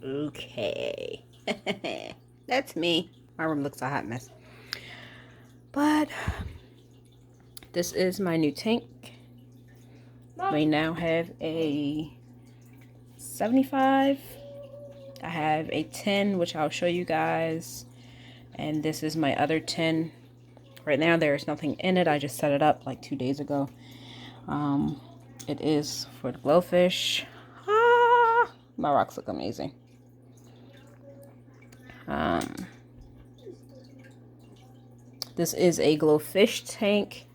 Okay. That's me. My room looks a hot mess. But this is my new tank. We now have a 75. I have a 10, which I'll show you guys. And this is my other 10. Right now there's nothing in it. I just set it up like 2 days ago. It is for the glofish. Ah, my rocks look amazing. This is a glofish tank.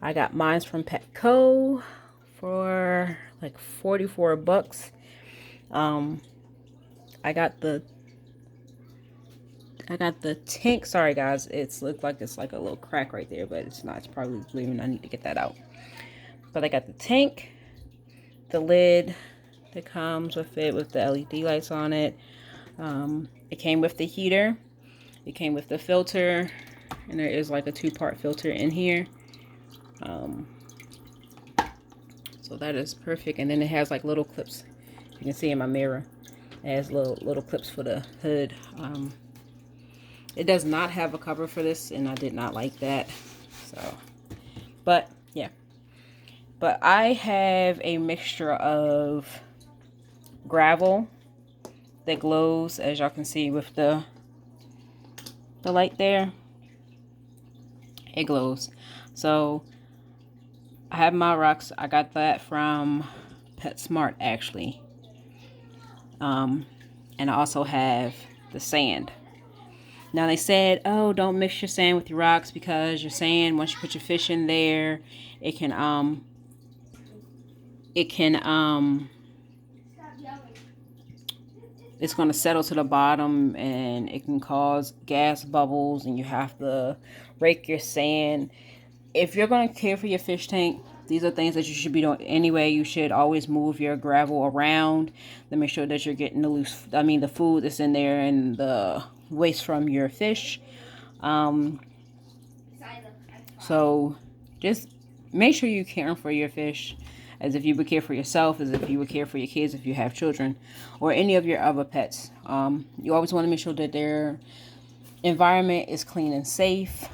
I got mine from Petco for like 44 bucks. I got the tank. Sorry guys, it's looked like it's like a little crack right there, but it's not. It's probably leaving. I need to get that out. But I got the tank, the lid that comes with it with the LED lights on it. It came with the heater. It came with the filter, and there is like a 2-part filter in here. So that is perfect. And then it has like little clips. You can see in my mirror. It has little clips for the hood. It does not have a cover for this, and I did not like that. So, but yeah. But I have a mixture of gravel that glows, as y'all can see with the light there. It glows. So I have my rocks. I got that from PetSmart actually. And I also have the sand. Now they said, oh, don't mix your sand with your rocks, because your sand, once you put your fish in there, it can it's going to settle to the bottom, and it can cause gas bubbles, and you have to rake your sand. If you're going to care for your fish tank, these are things that you should be doing anyway. You should always move your gravel around to make sure that you're getting the food that's in there and the waste from your fish. So just make sure you're caring for your fish as if you would care for yourself, as if you would care for your kids if you have children, or any of your other pets. You always want to make sure that their environment is clean and safe.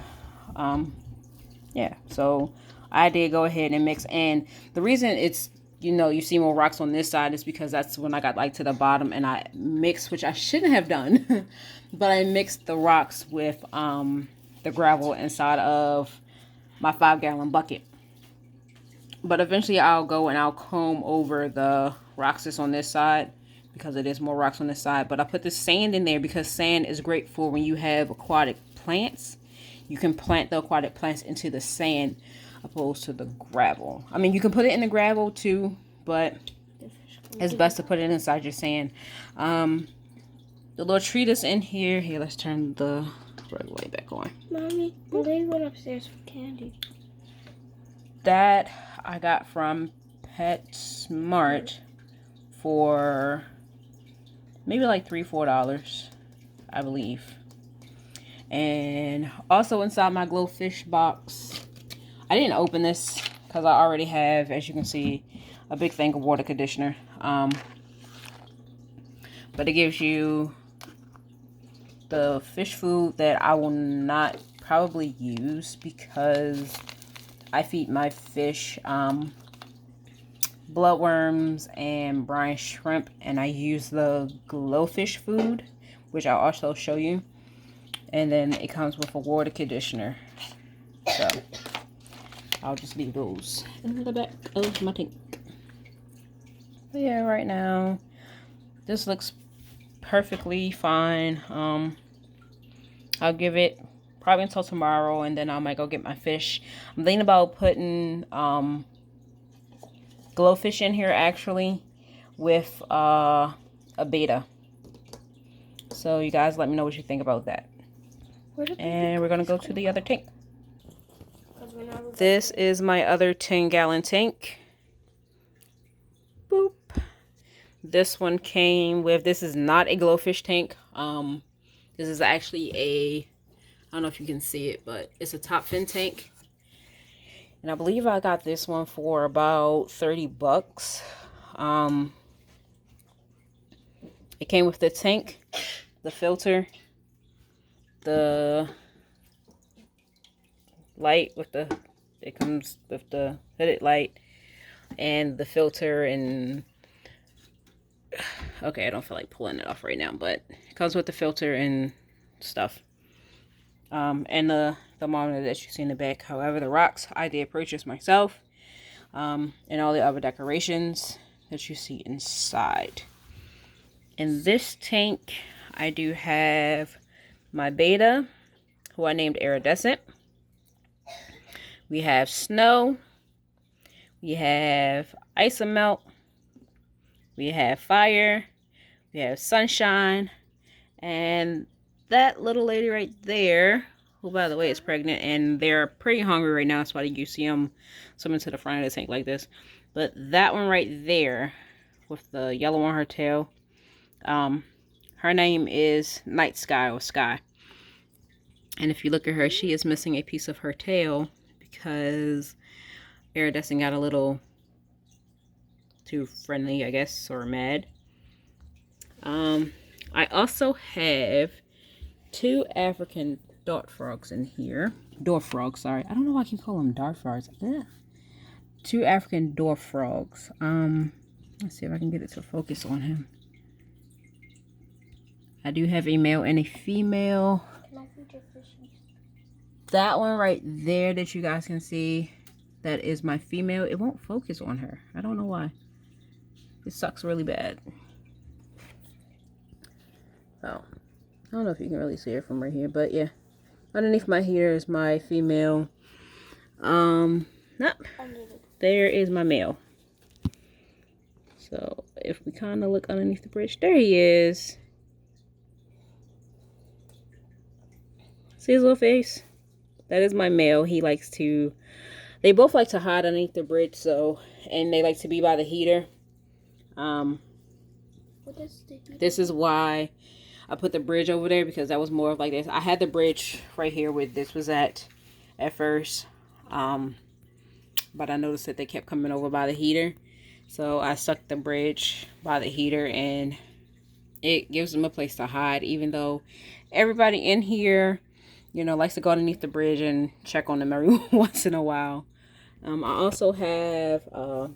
Yeah, so I did go ahead and mix. And the reason it's, you see more rocks on this side is because that's when I got like to the bottom, and I mixed, which I shouldn't have done, but I mixed the rocks with the gravel inside of my 5-gallon bucket. But eventually I'll go and I'll comb over the rocks that's on this side, because it is more rocks on this side. But I put the sand in there because sand is great for when you have aquatic plants. You can plant the aquatic plants into the sand opposed to the gravel. I mean, you can put it in the gravel too, but it's best to put it inside your sand. The little tree that's in here. Here, let's turn the right way back on. Mommy, they went upstairs for candy. That I got from PetSmart for maybe like $3-4, I believe. And also inside my glofish box, I didn't open this because I already have, as you can see, a big thing of water conditioner. But it gives you the fish food that I will not probably use, because I feed my fish bloodworms and brine shrimp, and I use the glofish food, which I'll also show you. And then it comes with a water conditioner. So I'll just leave those in the back of my tank. But yeah, right now this looks perfectly fine. I'll give it probably until tomorrow, and then I might go get my fish. I'm thinking about putting glowfish in here actually with a beta. So you guys let me know what you think about that. And we're gonna go to the other tank. This is my other 10-gallon tank. Boop. This one came with, this is not a glowfish tank. This is actually I don't know if you can see it, but it's a top fin tank. And I believe I got this one for about 30 bucks. It came with the tank, the filter, the light with the, it comes with the hooded light and the filter, and okay, I don't feel like pulling it off right now, but it comes with the filter and stuff. And the thermometer that you see in the back. However, the rocks I did purchase myself, and all the other decorations that you see inside. In this tank, I do have my beta, who I named Iridescent. We have Snow. We have Isomelt. We have Fire. We have Sunshine. And that little lady right there, who by the way is pregnant, and they're pretty hungry right now. That's why you see them swimming to the front of the tank like this. But that one right there, with the yellow on her tail, her name is Night Sky or Sky. And if you look at her, she is missing a piece of her tail because Iridescent got a little too friendly, I guess, or mad. I also have 2 African dart frogs in here. Dwarf frogs, sorry. I don't know why I keep calling them dart frogs. Ugh. 2 African dwarf frogs. Let's see if I can get it to focus on him. I do have a male and a female. Can I feed your fishies? That one right there that you guys can see, that is my female. It won't focus on her. I don't know why. It sucks really bad. Oh, I don't know if you can really see her from right here, but yeah. Underneath my heater is my female. Nope. There is my male. So if we kind of look underneath the bridge, there he is. See his little face? That is my male. He likes to, they both like to hide underneath the bridge, so, and they like to be by the heater. This is why I put the bridge over there, because that was more of like this. I had the bridge right here where this was at first. But I noticed that they kept coming over by the heater. So I stuck the bridge by the heater, and it gives them a place to hide, even though everybody in here, you know, likes to go underneath the bridge and check on them every once in a while. I also have the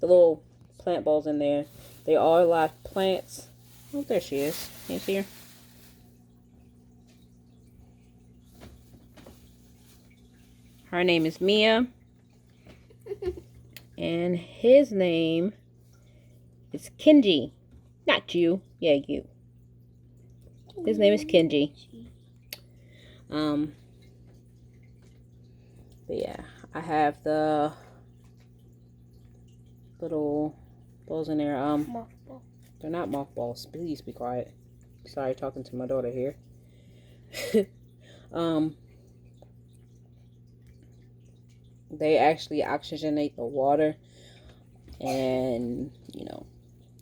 little plant balls in there. They are live plants. Oh, there she is. Can you see her? Her name is Mia. And his name is Kenji. Not you. Yeah, you. His name is Kenji. But yeah, I have the little balls in there. Mothball. They're not mothballs. Please be quiet. Sorry, talking to my daughter here. They actually oxygenate the water and, you know,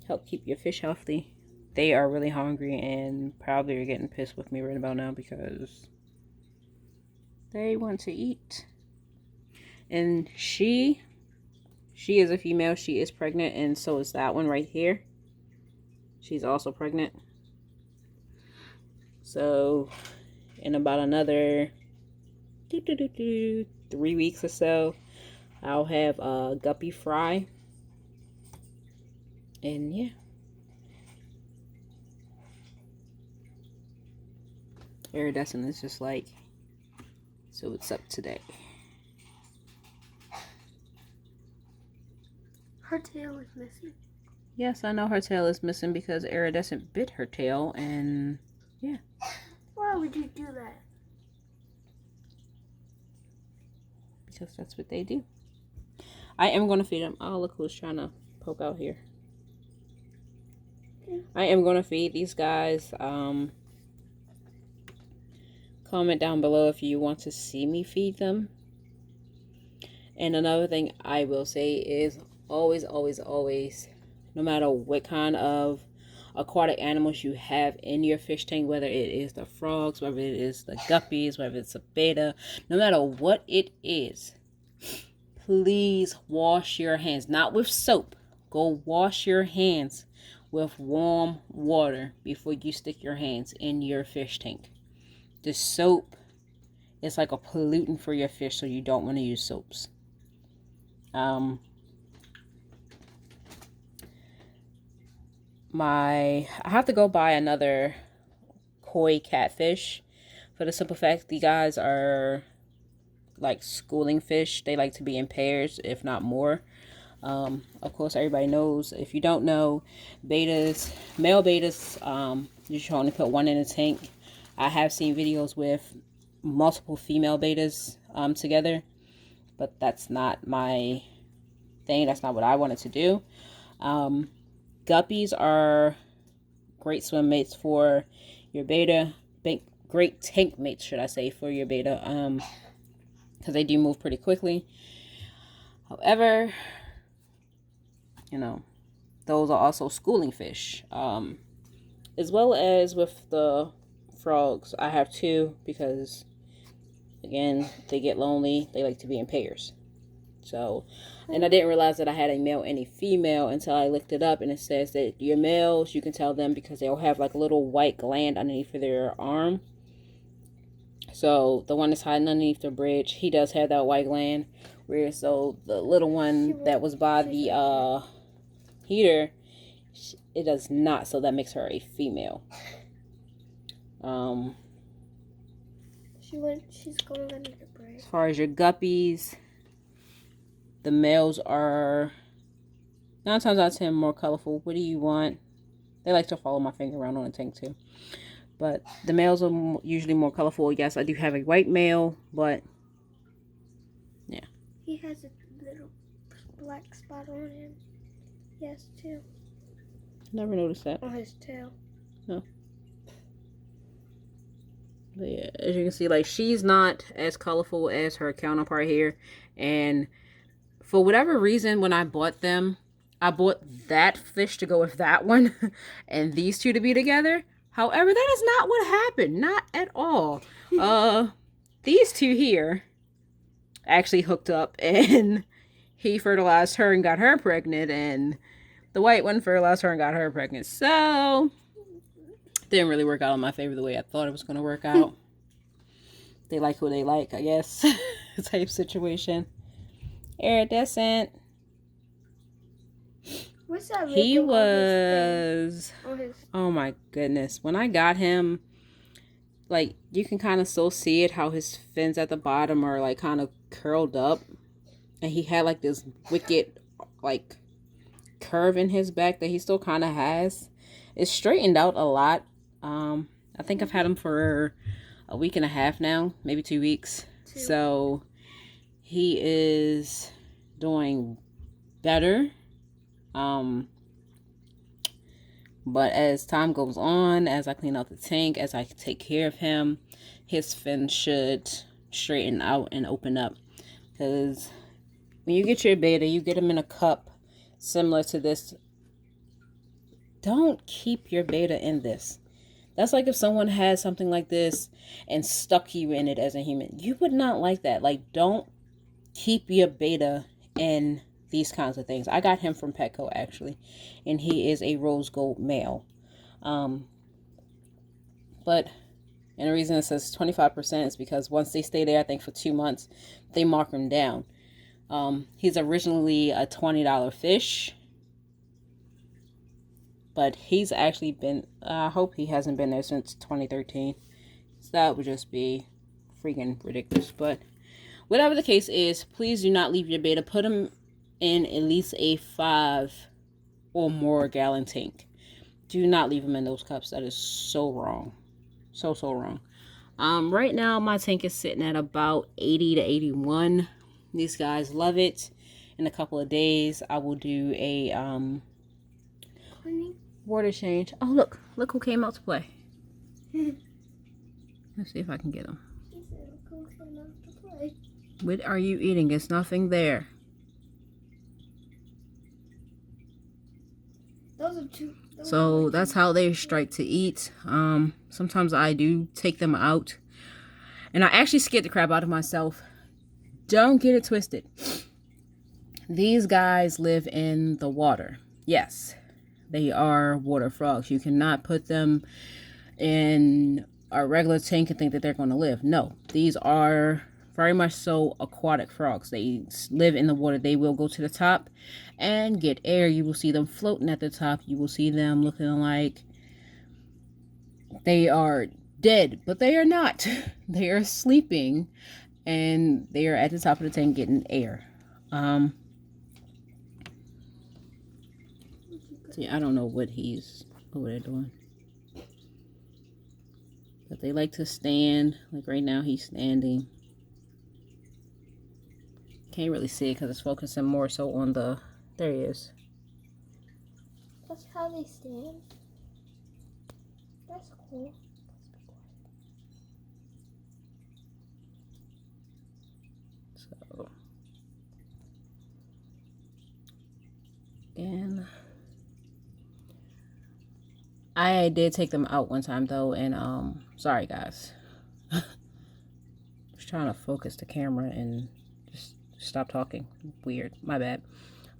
help keep your fish healthy. They are really hungry and probably are getting pissed with me right about now because they want to eat. And she is a female. She is pregnant, and so is that one right here. She's also pregnant. So in about another 3 weeks or so, I'll have a guppy fry. And yeah. Iridescent is just like, so what's up today? Her tail is missing. Yes, I know her tail is missing because Iridescent bit her tail, and yeah. Why would you do that? Because that's what they do. I am going to feed them. Oh, look who's trying to poke out here. I am going to feed these guys. Comment down below if you want to see me feed them. And another thing I will say is always, always, always, no matter what kind of aquatic animals you have in your fish tank, whether it is the frogs, whether it is the guppies, whether it's a beta, no matter what it is, please wash your hands. Not with soap. Go wash your hands with warm water before you stick your hands in your fish tank. The soap is like a pollutant for your fish, so you don't want to use soaps. I have to go buy another koi catfish for the simple fact the guys are like schooling fish. They like to be in pairs, if not more. Of course, everybody knows. If you don't know, betas, male betas, you should only put one in a tank. I have seen videos with multiple female betas together, but that's not my thing. That's not what I wanted to do. Guppies are great swim mates for your beta. Great tank mates, should I say, for your beta. Because they do move pretty quickly. However, you know, those are also schooling fish. As well as with the frogs, I have two because, again, they get lonely. They like to be in pairs. So, and I didn't realize that I had a male and a female until I looked it up, and it says that your males, you can tell them because they'll have like a little white gland underneath of their arm. So the one that's hiding underneath the bridge, he does have that white gland. Whereas so the little one that was by the heater, it does not. So that makes her a female. She's going under the bridge. As far as your guppies, the males are 9 times out of 10 more colorful. What do you want? They like to follow my finger around on the tank too. But the males are usually more colorful. Yes, I do have a white male, but yeah. He has a little black spot on him. Yes, too. Never noticed that. On his tail. No. But yeah, as you can see, like, she's not as colorful as her counterpart here. And for whatever reason, when I bought them, I bought that fish to go with that one and these two to be together. However, that is not what happened. Not at all. These two here actually hooked up, and he fertilized her and got her pregnant, and the white one fertilized her and got her pregnant. So, didn't really work out in my favor the way I thought it was going to work out. They like who they like, I guess. Type situation. Iridescent. What's that? He was, oh my goodness. When I got him, like, you can kind of still see it, how his fins at the bottom are, like, kind of curled up. And he had, like, this wicked, like, curve in his back that he still kind of has. It's straightened out a lot. I think I've had him for a week and a half now, maybe 2 weeks. So, he is doing better. But as time goes on, as I clean out the tank, as I take care of him, his fins should straighten out and open up. Because when you get your beta, you get them in a cup similar to this. Don't keep your beta in this. That's like if someone had something like this and stuck you in it as a human. You would not like that. Like, don't keep your beta in these kinds of things. I got him from Petco, actually, and he is a rose gold male. But and the reason it says 25% is because once they stay there, I think for 2 months, they mark him down. He's originally a $20 fish, but he's actually been, I hope he hasn't been there since 2013. So that would just be freaking ridiculous. But whatever the case is, please do not leave your beta. Put him in at least a 5 or more gallon tank. Do not leave them in those cups. That is so wrong. So wrong. Right now my tank is sitting at about 80 to 81. These guys love it. In a couple of days I will do a water change. Oh, look who came out to play. Let's see if I can get him. What are you eating? It's nothing there. So that's how they strike to eat. Sometimes I do take them out, and I actually scared the crap out of myself. Don't get it twisted. These guys live in the water, yes, they are water frogs. You cannot put them in a regular tank and think that they're going to live. No, these are very much so aquatic frogs. They live in the water. They will go to the top and get air. You will see them floating at the top. You will see them looking like they are dead, but they are not. They are sleeping, and they are at the top of the tank getting air. See, I don't know what they're doing. But they like to stand. Like right now, he's standing. Can't really see it because it's focusing more so on the... There he is. That's how they stand. That's cool. So... And... I did take them out one time though, and sorry guys. I was trying to focus the camera and just stop talking. Weird. My bad.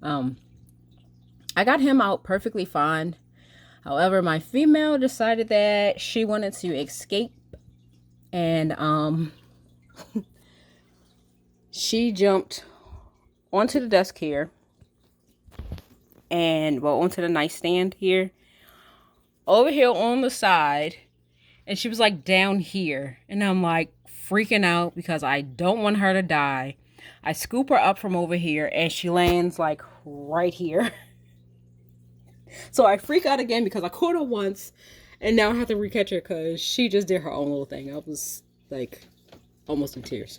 I got him out perfectly fine. However, my female decided that she wanted to escape, and she jumped onto the desk here and onto the nightstand here, over here on the side, and she was like down here, and I'm like freaking out because I don't want her to die. I scoop her up from over here and she lands like right here. So I freak out again because I caught her once and now I have to recatch her because she just did her own little thing. I was like almost in tears.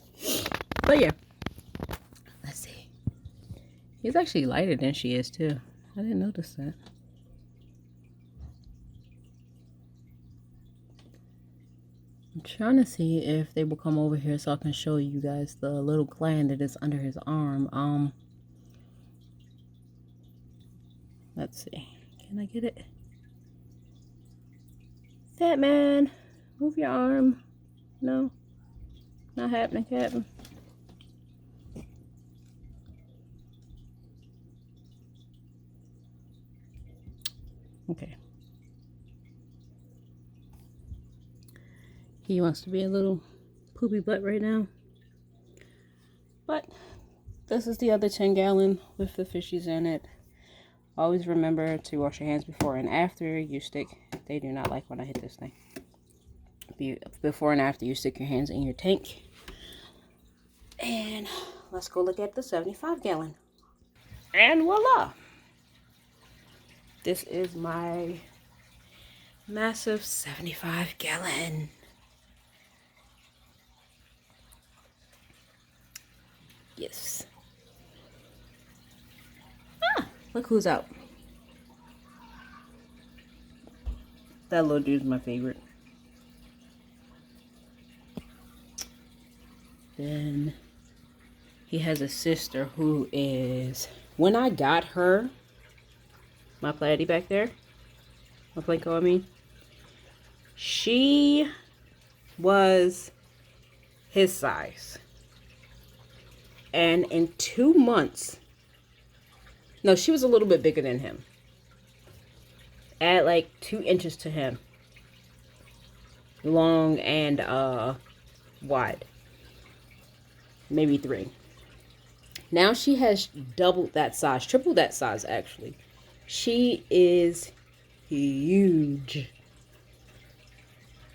But yeah, let's see. He's actually lighter than she is too. I didn't notice that. I'm trying to see if they will come over here so I can show you guys the little gland that is under his arm. Let's see. Can I get it? Fat man, move your arm. No, not happening, Captain. Okay. He wants to be a little poopy butt right now. But this is the other 10-gallon with the fishies in it. Always remember to wash your hands before and after you stick. They do not like when I hit this thing. Before and after you stick your hands in your tank. And let's go look at the 75-gallon. And voila! This is my massive 75-gallon. Yes. Ah, look who's out. That little dude's my favorite. Then he has a sister who is, when I got her, my platy back there, my Plinko, I mean, she was his size. And in 2 months, no, she was a little bit bigger than him. Add like 2 inches to him. Long and wide. Maybe 3. Now she has doubled that size, tripled that size actually. She is huge.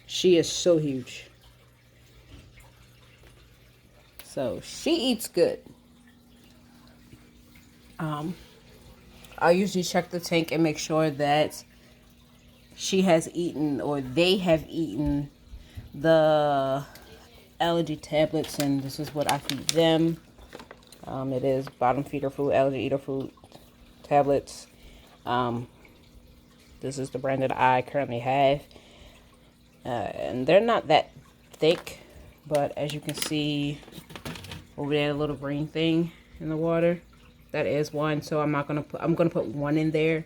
She is so huge. So she eats good. I usually check the tank and make sure that she has eaten, or they have eaten, the allergy tablets, and this is what I feed them. It is bottom feeder food, allergy eater food tablets. This is the brand that I currently have, and they're not that thick, but as you can see over there, a little green thing in the water, that is one. So I'm gonna put one in there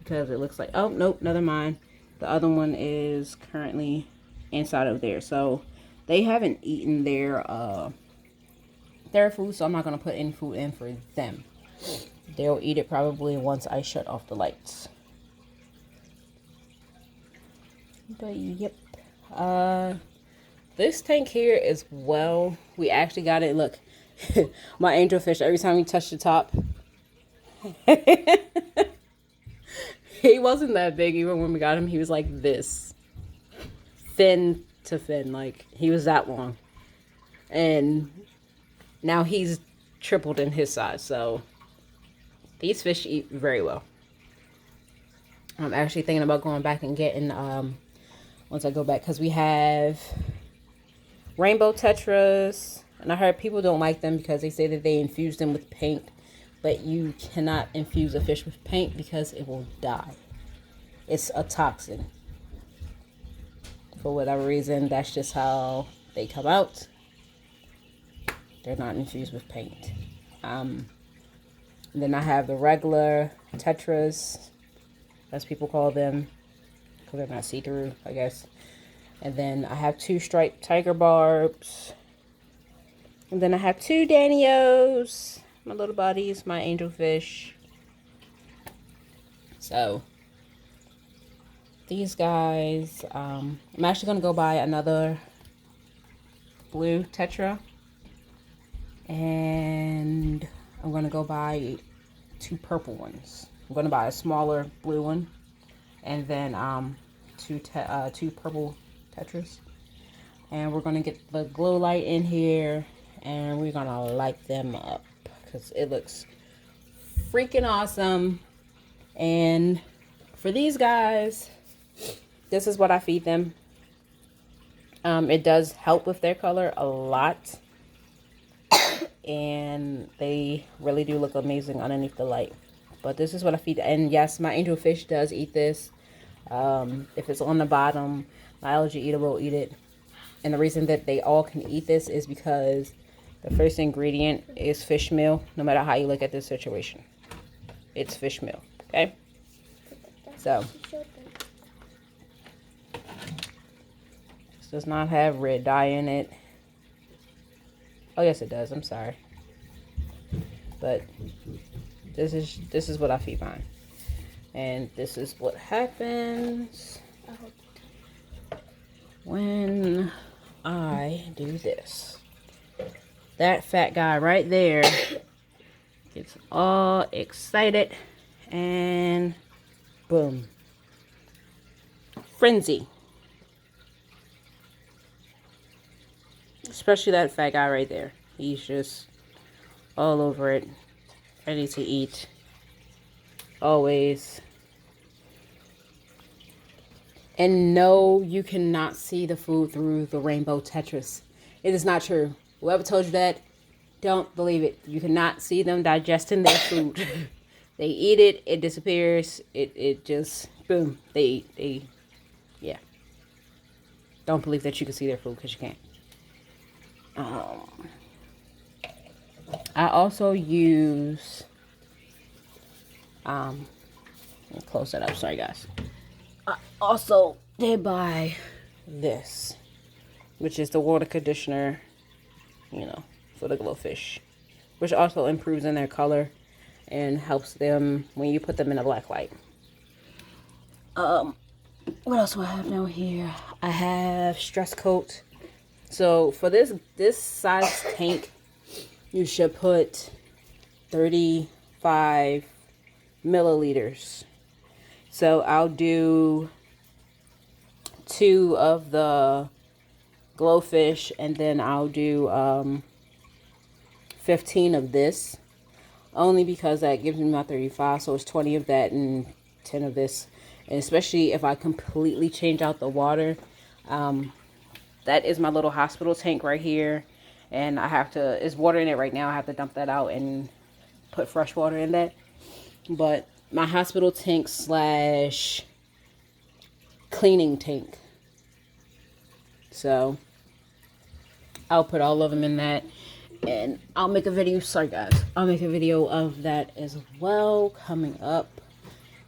because it looks like, oh nope, never mind, the other one is currently inside of there. So they haven't eaten their food, so I'm not gonna put any food in for them. They'll eat it probably once I shut off the lights. But yep. This tank here is well. We actually got it. Look, my angelfish. Every time we touch the top, he wasn't that big. Even when we got him, he was like this, fin to fin. Like he was that long, and now he's tripled in his size. So these fish eat very well. I'm actually thinking about going back and getting once I go back, because we have rainbow tetras, and I heard people don't like them because they say that they infuse them with paint, but you cannot infuse a fish with paint because it will die. It's a toxin. For whatever reason, that's just how they come out. They're not infused with paint. Then I have the regular tetras, as people call them, because they're not see-through, I guess. And then I have 2 striped tiger barbs. And then I have 2 Danios, my little buddies, my angelfish. So these guys, I'm actually going to go buy another blue tetra. And I'm going to go buy 2 purple ones. I'm going to buy a smaller blue one. And then 2 purple tetras. And we're going to get the glow light in here. And we're going to light them up. Because it looks freaking awesome. And for these guys, this is what I feed them. It does help with their color a lot. And they really do look amazing underneath the light. But this is what I feed. And yes, my angelfish does eat this. If it's on the bottom, my algae eater will eat it. And the reason that they all can eat this is because the first ingredient is fish meal, no matter how you look at this situation. It's fish meal, okay? So, this does not have red dye in it. Oh, yes, it does. I'm sorry. But this is what I feed mine. And this is what happens when I do this. That fat guy right there gets all excited and boom. Frenzy. Especially that fat guy right there. He's just all over it. Ready to eat. Always. And no, you cannot see the food through the rainbow tetras. It is not true. Whoever told you that, don't believe it. You cannot see them digesting their food. They eat it, it disappears. It just, boom, they eat. Yeah. Don't believe that you can see their food, because you can't. I also use, let me close that up, sorry guys. I also did buy this, which is the water conditioner, you know, for the glofish, which also improves in their color and helps them when you put them in a black light. What else do I have down here? I have stress coat. So for this size tank, you should put 35 milliliters. So I'll do 2 of the glofish, and then I'll do 15 of this, only because that gives me my 35. So it's 20 of that and 10 of this. And especially if I completely change out the water, that is my little hospital tank right here, and I have to, it's water in it right now. I have to dump that out and put fresh water in that. But my hospital tank slash cleaning tank, so I'll put all of them in that, and I'll make a video. Sorry guys, I'll make a video of that as well coming up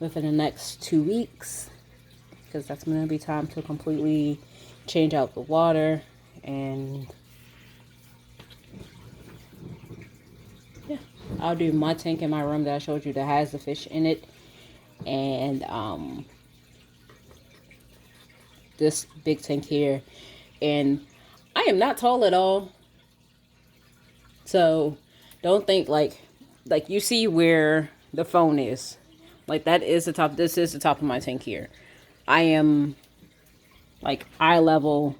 within the next 2 weeks, because that's going to be time to completely change out the water. And yeah, I'll do my tank in my room that I showed you that has the fish in it, and this big tank here. And I am not tall at all. So don't think like you see where the phone is. Like that is the top. This is the top of my tank here. I am like eye level.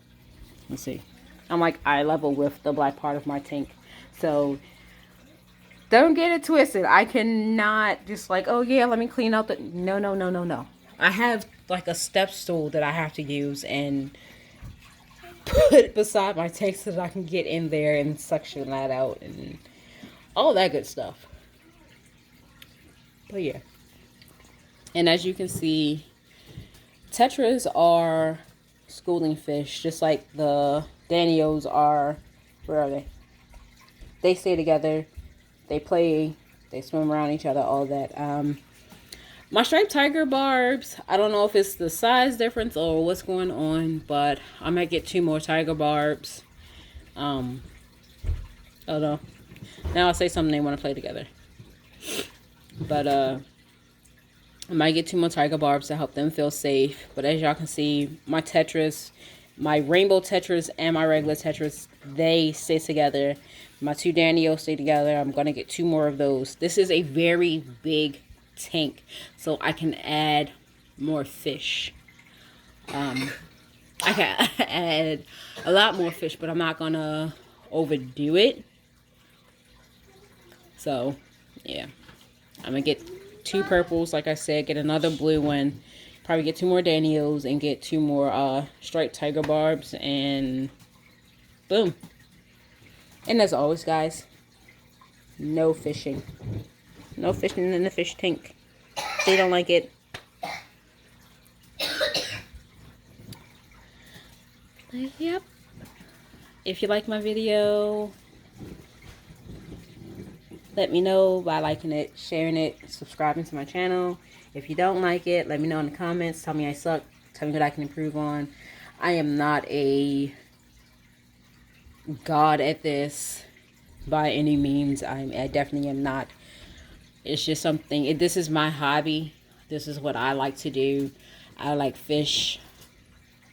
Let's see. I'm like eye level with the black part of my tank. So don't get it twisted. I cannot just like, oh yeah, let me clean out the... No, no, no, no, no. I have like a step stool that I have to use and put beside my tank so that I can get in there and suction that out and all that good stuff. But yeah. And as you can see, tetras are schooling fish, just like the Danios are. Where are they? They stay together. They play. They swim around each other. All that. My striped tiger barbs, I don't know if it's the size difference or what's going on, but I might get 2 more tiger barbs. Oh no. Now I'll say something they want to play together. But I might get 2 more tiger barbs to help them feel safe. But as y'all can see, my tetras, my rainbow tetras and my regular tetras, they stay together. My 2 Danios stay together. I'm going to get 2 more of those. This is a very big tank, so I can add more fish. I can add a lot more fish, but I'm not going to overdo it. So, yeah. I'm going to get 2 purples, like I said, get another blue one, probably get 2 more Danios, and get 2 more striped tiger barbs, and boom. And as always, guys, no fishing. No fishing in the fish tank. They don't like it. Yep. If you like my video, let me know by liking it, sharing it, subscribing to my channel. If you don't like it, let me know in the comments. Tell me I suck. Tell me what I can improve on. I am not a god at this by any means. I definitely am not. It's just something, this is my hobby. This is what I like to do. I like fish.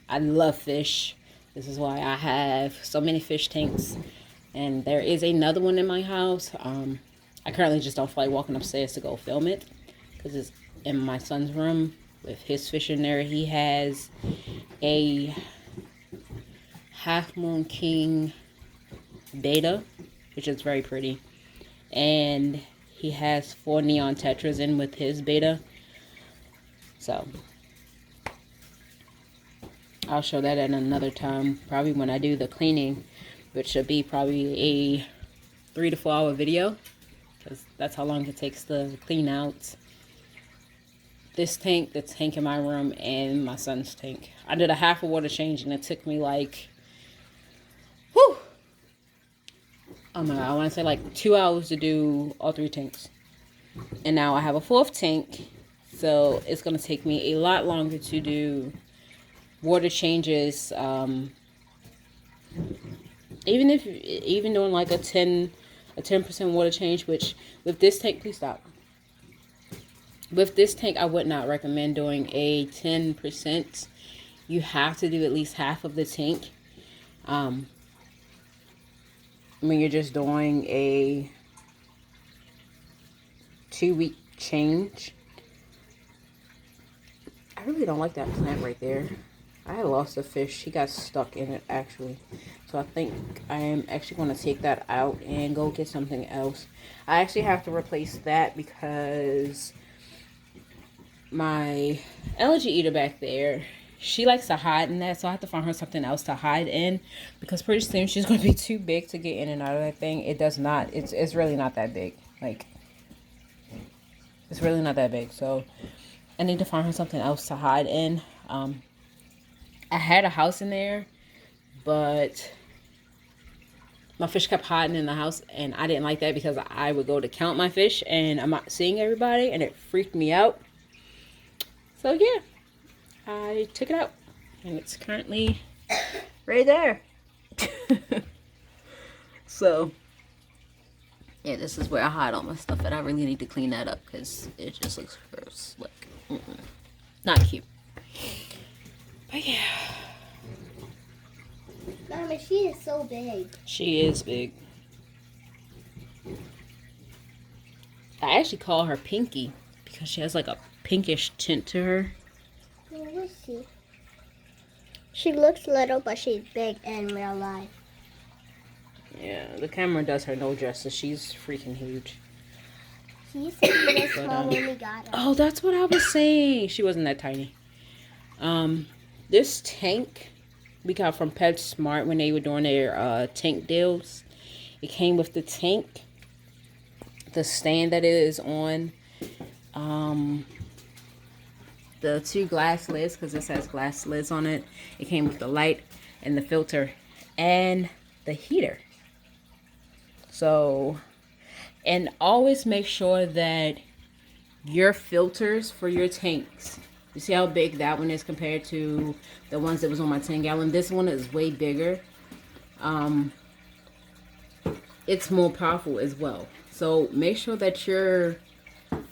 I love fish. This is why I have so many fish tanks. And there is another one in my house. I currently just don't feel like walking upstairs to go film it, because it's in my son's room with his fish in there. He has a half moon king beta, which is very pretty. And he has 4 neon tetras in with his beta. So I'll show that at another time, probably when I do the cleaning, which should be probably a 3 to 4 hour video, because that's how long it takes to clean out this tank, the tank in my room, and my son's tank. I did a half a water change and it took me like, whew, oh my god, I want to say like 2 hours to do all 3 tanks. And now I have a 4th tank, so it's going to take me a lot longer to do water changes. Even doing like a 10% water change, which with this tank, please stop. With this tank, I would not recommend doing a 10%. You have to do at least half of the tank. When you're just doing a 2-week change. I really don't like that plant right there. I lost a fish. He got stuck in it, actually. So I think I am actually going to take that out and go get something else. I actually have to replace that because my algae eater back there, she likes to hide in that. So I have to find her something else to hide in, because pretty soon she's going to be too big to get in and out of that thing. It does not. It's really not that big. Like, it's really not that big. So I need to find her something else to hide in. I had a house in there, but my fish kept hiding in the house, and I didn't like that, because I would go to count my fish and I'm not seeing everybody, and it freaked me out. So yeah, I took it out, and it's currently right there. So yeah, this is where I hide all my stuff, and I really need to clean that up, because it just looks gross. Like, not cute. But yeah. she is so big. She is big. I actually call her Pinky because she has like a pinkish tint to her. Well, we'll see. She looks little, but she's big in real life. Yeah, the camera does her no justice. She's freaking huge. She used to be this small when we got her. Oh, that's what I was saying. She wasn't that tiny. This tank we got from PetSmart when they were doing their tank deals. It came with the tank, the stand that it is on, the 2 glass lids because it has glass lids on it. It came with the light and the filter and the heater. So, and always make sure that your filters for your tanks, you see how big that one is compared to the ones that was on my 10-gallon. This one is way bigger. It's more powerful as well. So make sure that your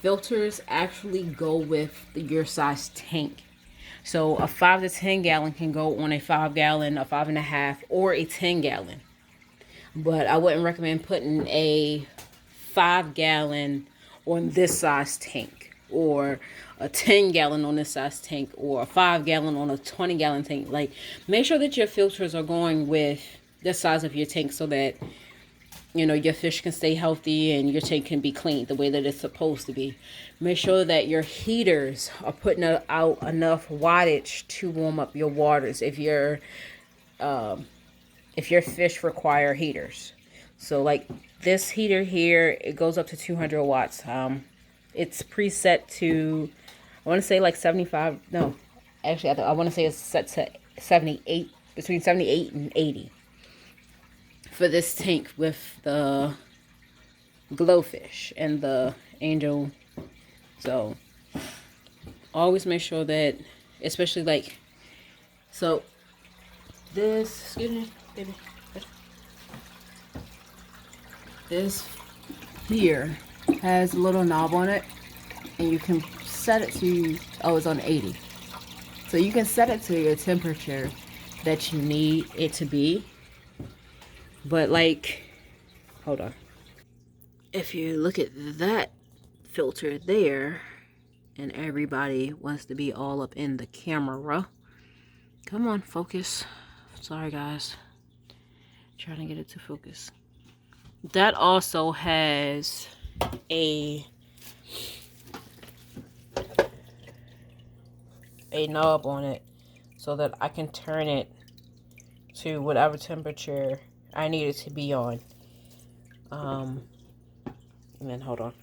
filters actually go with your size tank. So a 5 to 10 gallon can go on a 5 gallon, a 5.5, or a 10 gallon. But I wouldn't recommend putting a 5 gallon on this size tank, or a 10 gallon on this size tank, or a 5 gallon on a 20 gallon tank. Like, make sure that your filters are going with the size of your tank so that, you know, your fish can stay healthy and your tank can be cleaned the way that it's supposed to be. Make sure that your heaters are putting out enough wattage to warm up your waters if your fish require heaters. So like this heater here, it goes up to 200 watts. It's preset to, I want to say like 75. No, actually, I want to say it's set to 78, between 78 and 80 for this tank with the glofish and the angel. So always make sure that, especially like, so this, excuse me, baby. This here has a little knob on it, and you can set it to, oh, it's on 80. So you can set it to your temperature that you need it to be. But like, hold on. If you look at that filter there, and everybody wants to be all up in the camera. Come on, focus. Sorry, guys. Trying to get it to focus. That also has a knob on it so that I can turn it to whatever temperature I need it to be on. And then hold on.